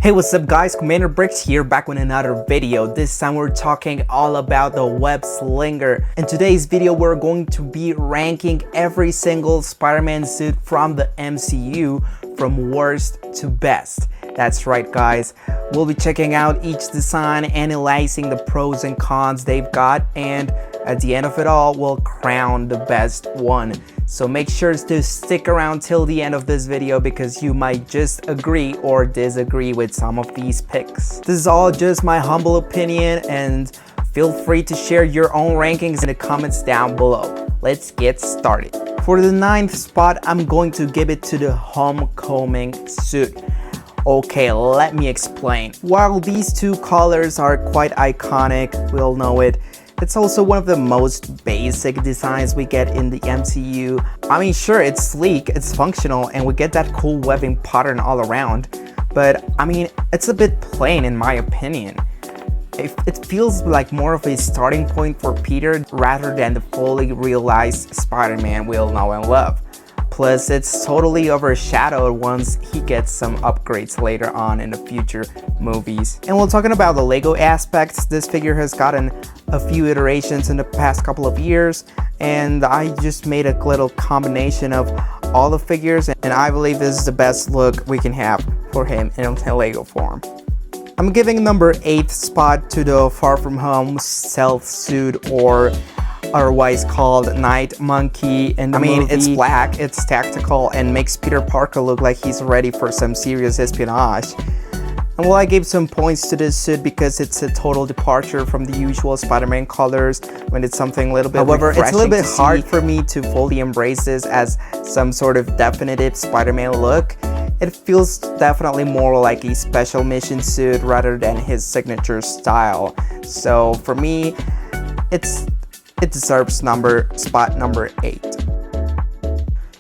Hey, what's up guys, Commander Bricks here, back with another video. This time we're talking all about the web slinger. In today's video we're going to be ranking every single Spider-Man suit from the MCU from worst to best. That's right guys, we'll be checking out each design, analyzing the pros and cons they've got, and at the end of it all we'll crown the best one. So make sure to stick around till the end of this video because you might just agree or disagree with some of these picks. This is all just my humble opinion, and feel free to share your own rankings in the comments down below. Let's get started. For the 9th spot, I'm going to give it to the Homecoming suit. Okay, let me explain. While these two colors are quite iconic, we all know it, it's also one of the most basic designs we get in the MCU. I mean, sure, it's sleek, it's functional, and we get that cool webbing pattern all around, but I mean, it's a bit plain in my opinion. It feels like more of a starting point for Peter rather than the fully realized Spider-Man we all know and love. Plus, it's totally overshadowed once he gets some upgrades later on in the future movies. And while talking about the Lego aspects, this figure has gotten a few iterations in the past couple of years, and I just made a little combination of all the figures, and I believe this is the best look we can have for him in Lego form. I'm giving number 8 spot to the Far From Home stealth suit, or otherwise called Night Monkey. And I mean, it's black, it's tactical, and makes Peter Parker look like he's ready for some serious espionage. And well, I gave some points to this suit because it's a total departure from the usual Spider-Man colors when it's something a little bit refreshing. However, it's a little bit hard for me to fully embrace this as some sort of definitive Spider-Man look. It feels definitely more like a special mission suit rather than his signature style. So for me, it deserves spot number 8.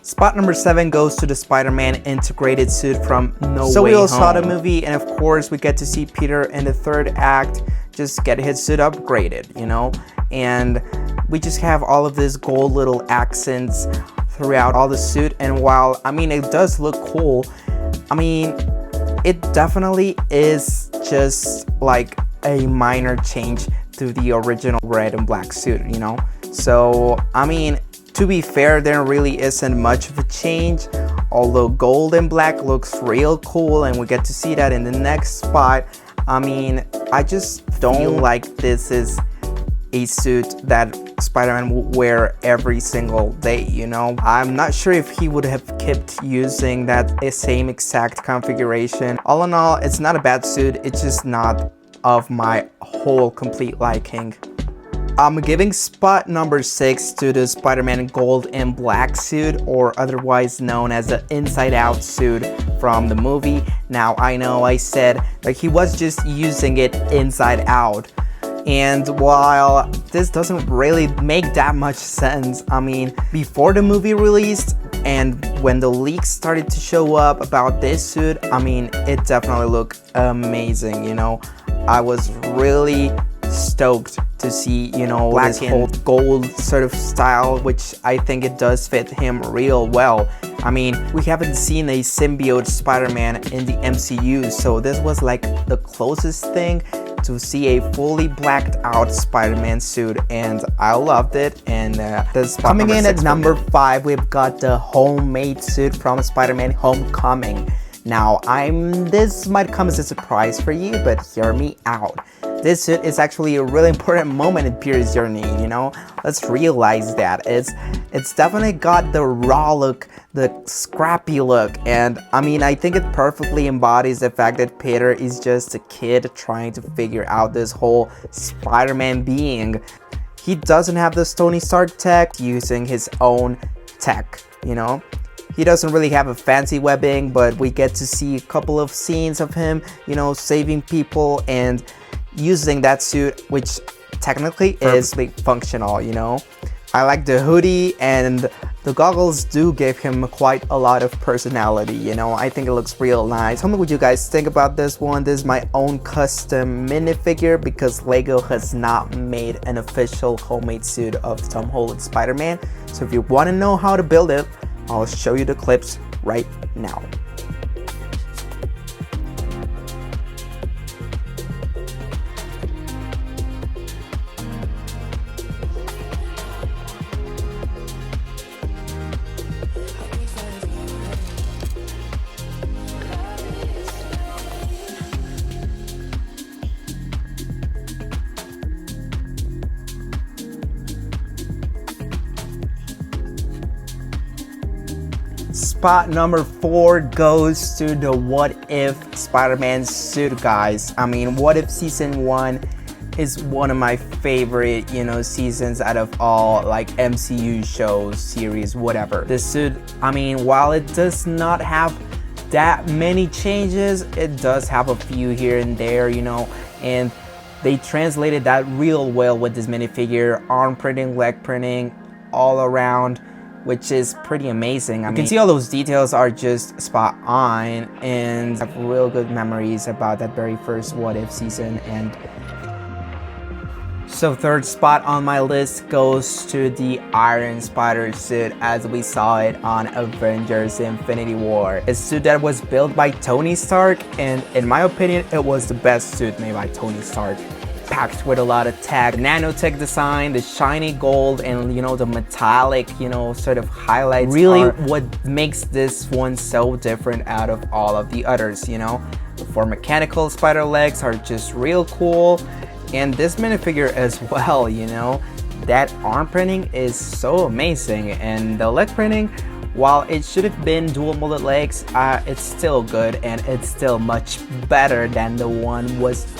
Spot number 7 goes to the Spider-Man integrated suit from No Way Home. So we all saw the movie, and of course we get to see Peter in the 3rd act just get his suit upgraded, you know? And we just have all of these gold little accents throughout all the suit, and while, I mean, it does look cool, I mean, it definitely is just like a minor change to the original red and black suit, you know? So, I mean, to be fair, there really isn't much of a change, although gold and black looks real cool, and we get to see that in the next spot. I mean, I just don't feel like this is a suit that Spider-Man would wear every single day, you know? I'm not sure if he would have kept using that same exact configuration. All in all, it's not a bad suit, it's just not of my whole complete liking. I'm giving spot number 6 to the Spider-Man gold and black suit, or otherwise known as the Inside Out suit from the movie. Now, I know I said like he was just using it inside out, and while this doesn't really make that much sense, I mean, before the movie released and when the leaks started to show up about this suit, I mean, it definitely looked amazing, you know? I was really stoked to see, you know, black this whole gold sort of style, which I think it does fit him real well. I mean, we haven't seen a symbiote Spider-Man in the MCU, so this was like the closest thing to see a fully blacked out Spider-Man suit, and I loved it. And this coming in at number 5, we've got the homemade suit from Spider-Man Homecoming. Now, this might come as a surprise for you, but hear me out. This suit is actually a really important moment in Peter's journey, you know? Let's realize that. It's definitely got the raw look, the scrappy look, and I mean, I think it perfectly embodies the fact that Peter is just a kid trying to figure out this whole Spider-Man being. He doesn't have the Tony Stark tech, using his own tech, you know? He doesn't really have a fancy webbing, but we get to see a couple of scenes of him, you know, saving people and using that suit, which technically is functional, you know. I like the hoodie, and the goggles do give him quite a lot of personality, you know. I think it looks real nice. Tell me what you guys think about this one. This is my own custom minifigure because Lego has not made an official homemade suit of Tom Holland's Spider-Man. So if you want to know how to build it, I'll show you the clips right now. spot number 4 goes to the What If Spider-Man suit, guys. I mean, What If Season 1 is one of my favorite, seasons out of all like MCU shows, series, whatever. This suit, I mean, while it does not have that many changes, it does have a few here and there, and they translated that real well with this minifigure, arm printing, leg printing, all around, which is pretty amazing. I mean, you can see all those details are just spot on, and I have real good memories about that very first What If season. And so third spot on my list goes to the Iron Spider suit as we saw it on Avengers Infinity War. A suit that was built by Tony Stark, and in my opinion, it was the best suit made by Tony Stark. Packed with a lot of tech, nanotech design, the shiny gold, and the metallic, sort of highlights. Really, what makes this one so different out of all of the others, The 4 mechanical spider legs are just real cool. And this minifigure as well, that arm printing is so amazing, and the leg printing, while it should have been dual molded legs, it's still good, and it's still much better than the one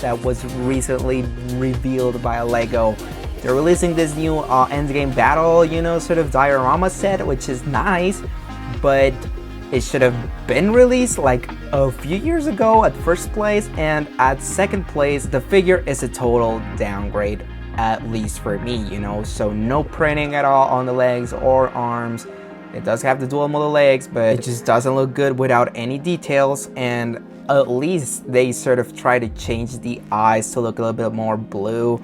that was recently revealed by Lego. They're releasing this new Endgame Battle, sort of diorama set, which is nice, but it should have been released like a few years ago at first place, and at second place, the figure is a total downgrade, at least for me, So no printing at all on the legs or arms. It does have the dual molded legs, but it just doesn't look good without any details, and at least they sort of try to change the eyes to look a little bit more blue,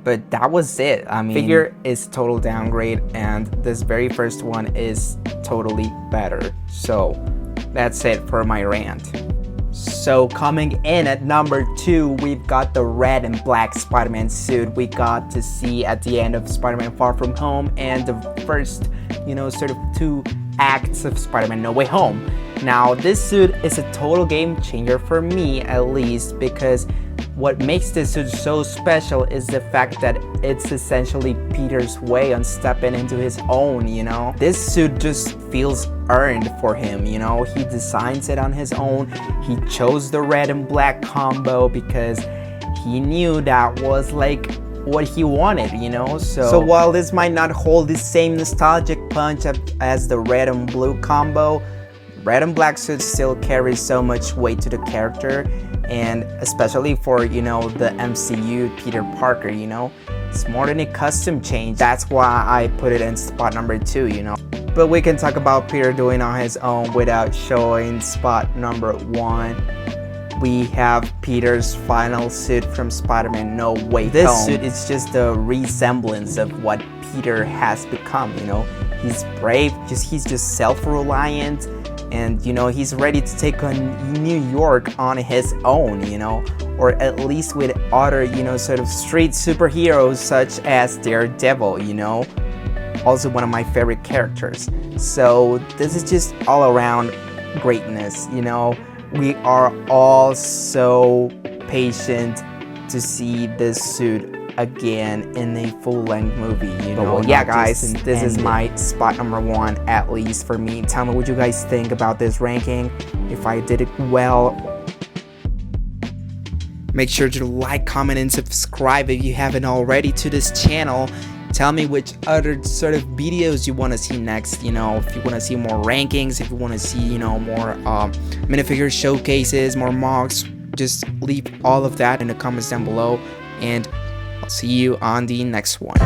But that was it. I mean, figure is total downgrade, and this very first one is totally better. So that's it for my rant. So coming in at number 2, we've got the red and black Spider-Man suit we got to see at the end of Spider-Man Far From Home and the first, sort of 2 acts of Spider-Man No Way Home. Now, this suit is a total game changer for me, at least, because what makes this suit so special is the fact that it's essentially Peter's way on stepping into his own, This suit just feels earned for him, He designs it on his own. He chose the red and black combo because he knew that was like what he wanted, So while this might not hold the same nostalgic punch as the red and blue combo, red and black suit still carries so much weight to the character, and especially for, the MCU Peter Parker, It's more than a custom change. That's why I put it in spot number 2, But we can talk about Peter doing on his own without showing spot number 1. We have Peter's final suit from Spider-Man No Way Home. This suit is just a resemblance of what Peter has become, He's brave, he's just self-reliant, and he's ready to take on New York on his own, or at least with other, sort of street superheroes such as Daredevil, also one of my favorite characters. So this is just all around greatness, We are all so patient to see this suit again in a full-length movie, Well, yeah, guys, and this is my spot number 1, at least for me. Tell me what you guys think about this ranking, if I did it well. Make sure to like, comment, and subscribe if you haven't already to this channel. Tell me which other sort of videos you want to see next, if you want to see more rankings, if you want to see, more minifigure showcases, more mocks, just leave all of that in the comments down below, and I'll see you on the next one.